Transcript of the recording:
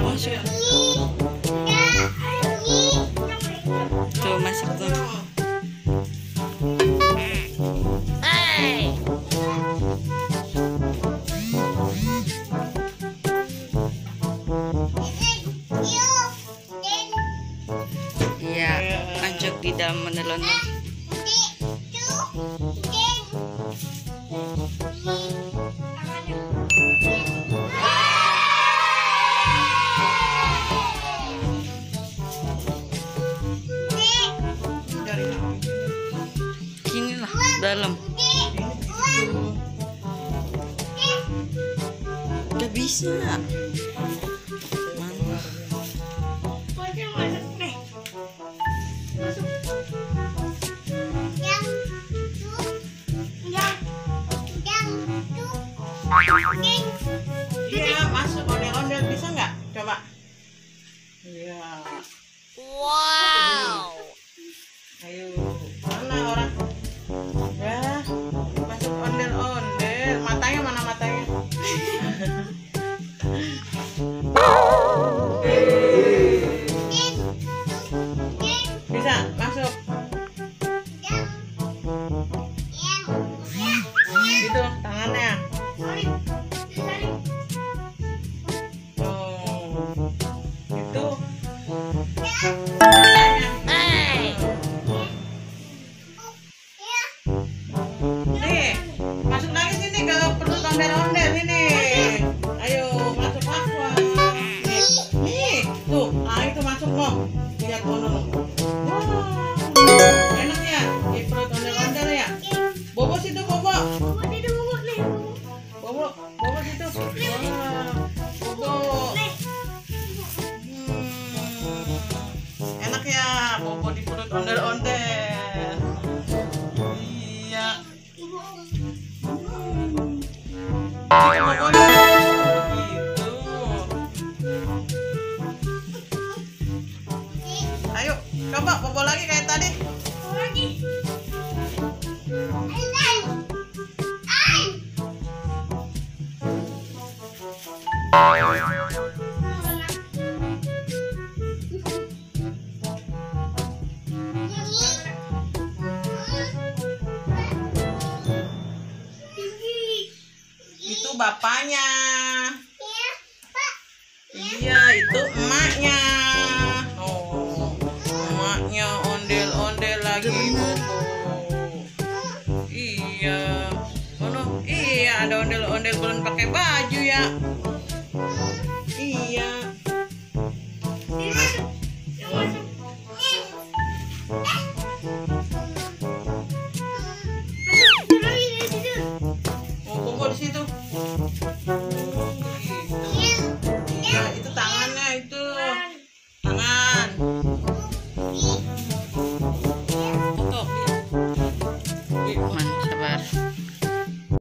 Masuk. Tuh masuk tuh. Iya, lanjut di dalam menelonnya. Gini lah dalam. Udah bisa. Iya, masuk ondel-ondel bisa nggak? Coba. Iya. Wow. Ayo, mana orang? Ya, masuk ondel-ondel. Matanya mana matanya? Bisa masuk. Gitu tangannya. Itu nih, masuk lagi sini kalau perlu ondel-ondel ini. Ayo masuk aqua. Nih, tuh, itu masuk loh. Lihat kono. Wow, enak ya, di perut ondel-ondel ya. Bobo situ, bobo. Bobo situ. Wah, bobo. Enak ya, bobo di perut ondel-ondel. Iya. Bobo gitu. Ayo, coba bobo lagi kayak tadi. Itu bapaknya. Iya, itu emaknya. Oh, emaknya ondel-ondel lagi bobo. Iya. Oh no, iya ada ondel-ondel belum pakai baju ya. Iya. Oh, bobo di situ.